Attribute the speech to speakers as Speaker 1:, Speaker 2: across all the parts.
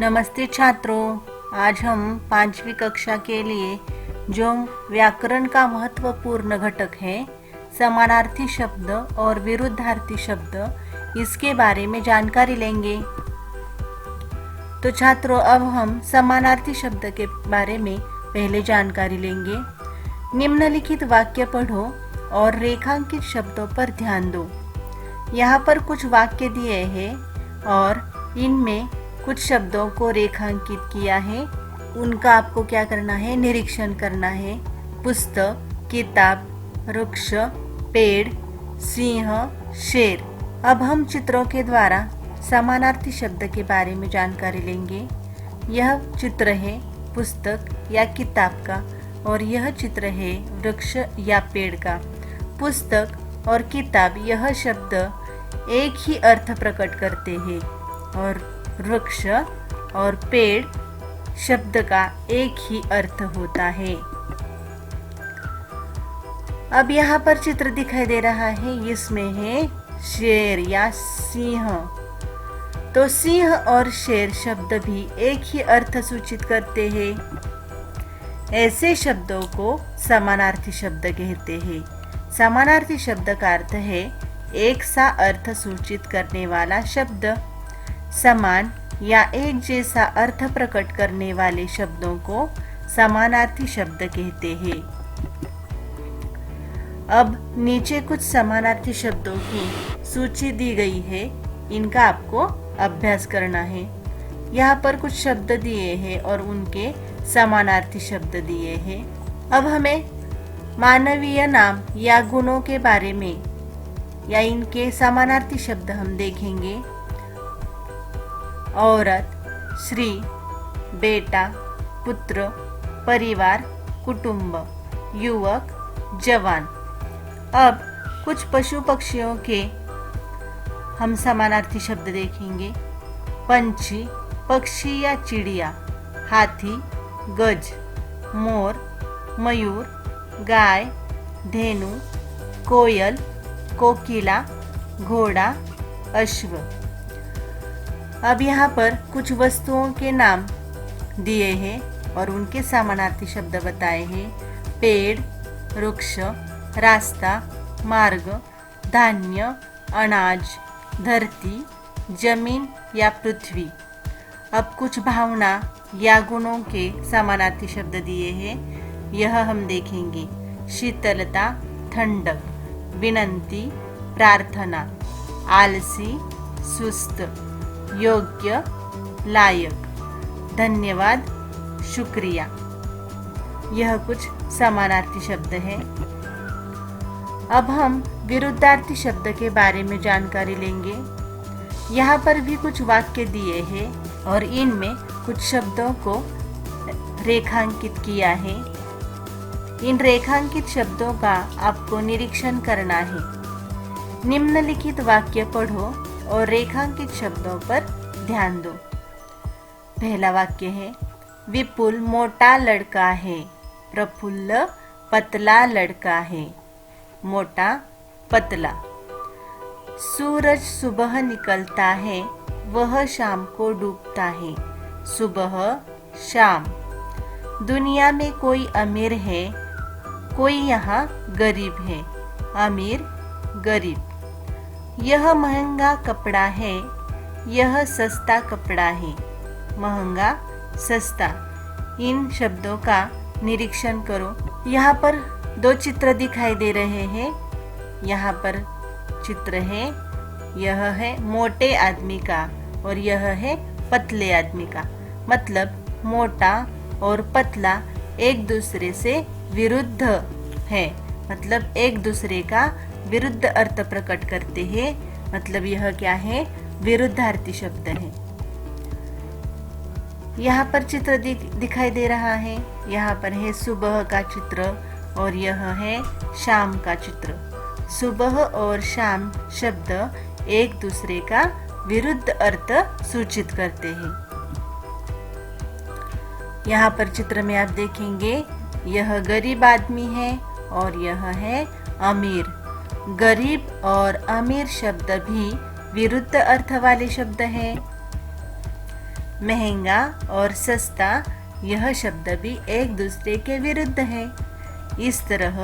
Speaker 1: नमस्ते छात्रों, आज हम 5वीं कक्षा के लिए जो व्याकरण का महत्वपूर्ण घटक है समानार्थी शब्द और विरुद्धार्थी शब्द, इसके बारे में जानकारी लेंगे। तो छात्रों, अब हम समानार्थी शब्द के बारे में पहले जानकारी लेंगे। निम्नलिखित वाक्य पढ़ो और रेखांकित शब्दों पर ध्यान दो। यहाँ पर कुछ वाक्य दिए हैं और इनमें कुछ शब्दों को रेखांकित किया है। उनका आपको क्या करना है, निरीक्षण करना है। पुस्तक, किताब, वृक्ष, पेड़, सिंह, शेर। अब हम चित्रों के द्वारा समानार्थी शब्द के बारे में जानकारी लेंगे। यह चित्र है पुस्तक या किताब का और यह चित्र है वृक्ष या पेड़ का। पुस्तक और किताब यह शब्द एक ही अर्थ प्रकट करते हैं और वृक्ष और पेड़ शब्द का एक ही अर्थ होता है। अब यहाँ पर चित्र दिखाई दे रहा है, इसमें है शेर या सिंह। तो सिंह और शेर शब्द भी एक ही अर्थ सूचित करते हैं। ऐसे शब्दों को समानार्थी शब्द कहते हैं। समानार्थी शब्द का अर्थ है एक सा अर्थ सूचित करने वाला शब्द। समान या एक जैसा अर्थ प्रकट करने वाले शब्दों को समानार्थी शब्द कहते हैं। अब नीचे कुछ समानार्थी शब्दों की सूची दी गई है, इनका आपको अभ्यास करना है। यहाँ पर कुछ शब्द दिए हैं और उनके समानार्थी शब्द दिए हैं। अब हमें मानवीय नाम या गुणों के बारे में या इनके समानार्थी शब्द हम देखेंगे। औरत, श्री, बेटा, पुत्र, परिवार, कुटुंब, युवक, जवान। अब कुछ पशु पक्षियों के हम समानार्थी शब्द देखेंगे। पंछी, पक्षी या चिड़िया, हाथी, गज, मोर, मयूर, गाय, धेनु, कोयल, कोकिला, घोड़ा, अश्व। अब यहाँ पर कुछ वस्तुओं के नाम दिए हैं और उनके समानार्थी शब्द बताए हैं। पेड़, वृक्ष, रास्ता, मार्ग, धान्य, अनाज, धरती, जमीन या पृथ्वी। अब कुछ भावना या गुणों के समानार्थी शब्द दिए हैं, यह हम देखेंगे। शीतलता, ठंडक, विनंती, प्रार्थना, आलसी, सुस्त, योग्य, लायक, धन्यवाद, शुक्रिया। यह कुछ समानार्थी शब्द हैं। अब हम विरुद्धार्थी शब्द के बारे में जानकारी लेंगे। यहाँ पर भी कुछ वाक्य दिए हैं और इनमें कुछ शब्दों को रेखांकित किया है। इन रेखांकित शब्दों का आपको निरीक्षण करना है। निम्नलिखित वाक्य पढ़ो और रेखांकित शब्दों पर ध्यान दो। पहला वाक्य है, विपुल मोटा लड़का है, प्रफुल्ल पतला लड़का है। मोटा, पतला। सूरज सुबह निकलता है, वह शाम को डूबता है। सुबह, शाम। दुनिया में कोई अमीर है, कोई यहाँ गरीब है। अमीर, गरीब। यह महंगा कपड़ा है, यह सस्ता कपड़ा है। महंगा, सस्ता। इन शब्दों का निरीक्षण करो। यहाँ पर दो चित्र दिखाई दे रहे हैं। यहाँ पर चित्र है, यह है मोटे आदमी का और यह है पतले आदमी का। मतलब मोटा और पतला एक दूसरे से विरुद्ध है, मतलब एक दूसरे का विरुद्ध अर्थ प्रकट करते हैं। मतलब यह क्या है, विरुद्धार्थी शब्द है। यहाँ पर चित्र दिखाई दे रहा है। यहाँ पर है सुबह का चित्र और यह है शाम का चित्र। सुबह और शाम शब्द एक दूसरे का विरुद्ध अर्थ सूचित करते हैं। यहाँ पर चित्र में आप देखेंगे, यह गरीब आदमी है और यह है अमीर। गरीब और अमीर शब्द भी विरुद्ध अर्थ वाले शब्द हैं। महंगा और सस्ता यह शब्द भी एक दूसरे के विरुद्ध है। इस तरह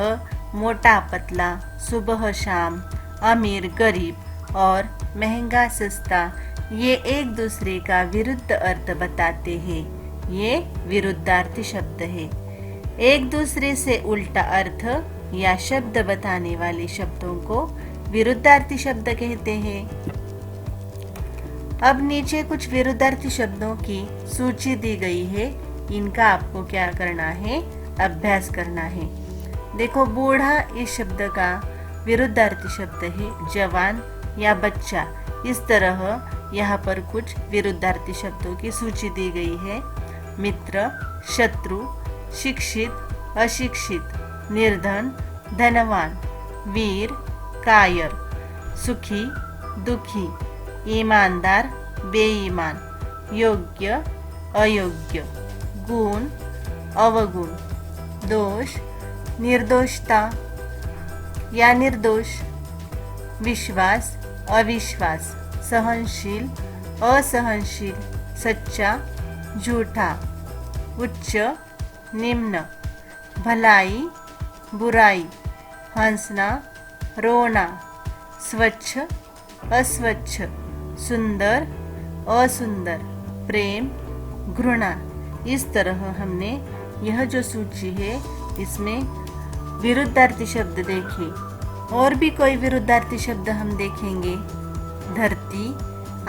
Speaker 1: मोटा पतला, सुबह शाम, अमीर गरीब और महंगा सस्ता ये एक दूसरे का विरुद्ध अर्थ बताते हैं। ये विरुद्धार्थी शब्द है। एक दूसरे से उल्टा अर्थ या शब्द बताने वाले शब्दों को विरुद्धार्थी शब्द कहते हैं। अब नीचे कुछ विरुद्धार्थी शब्दों की सूची दी गई है। इनका आपको क्या करना है? अभ्यास करना है। देखो, बूढ़ा इस शब्द का विरुद्धार्थी शब्द है जवान या बच्चा। इस तरह यहाँ पर कुछ विरुद्धार्थी शब्दों की सूची दी गई है। मित्र, शत्रु, शिक्षित, अशिक्षित, निर्धन, धनवान, वीर, कायर, सुखी, दुखी, ईमानदार, बेईमान, योग्य, अयोग्य, गुण, अवगुण, दोष, निर्दोषता या निर्दोष, विश्वास, अविश्वास, सहनशील, असहनशील, सच्चा, झूठा, उच्च, निम्न, भलाई, बुराई, हंसना, रोना, स्वच्छ, अस्वच्छ, सुंदर, असुंदर, प्रेम, घृणा। इस तरह हमने यह जो सूची है इसमें विरुद्धार्थी शब्द देखे। और भी कोई विरुद्धार्थी शब्द हम देखेंगे। धरती,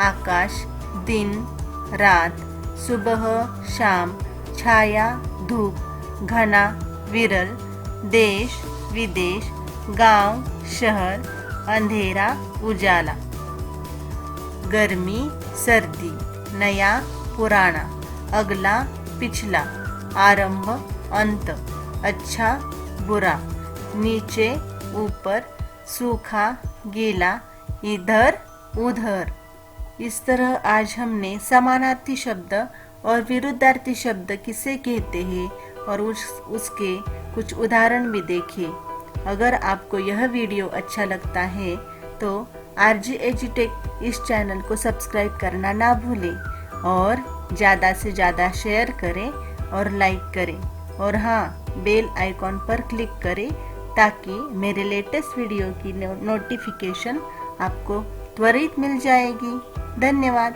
Speaker 1: आकाश, दिन, रात, सुबह, शाम, छाया, धूप, घना, विरल, देश, विदेश, गांव, शहर, अंधेरा, उजाला, गर्मी, सर्दी, नया, पुराना, अगला, पिछला, आरंभ, अंत, अच्छा, बुरा, नीचे, ऊपर, सूखा, गीला, इधर, उधर। इस तरह आज हमने समानार्थी शब्द और विरुद्धार्थी शब्द किसे कहते हैं और उसके कुछ उदाहरण भी देखे। अगर आपको यह वीडियो अच्छा लगता है तो RG एजुटेक इस चैनल को सब्सक्राइब करना ना भूलें और ज़्यादा से ज़्यादा शेयर करें और लाइक करें। और हाँ, बेल आइकॉन पर क्लिक करें ताकि मेरे लेटेस्ट वीडियो की नोटिफिकेशन आपको त्वरित मिल जाएगी। धन्यवाद।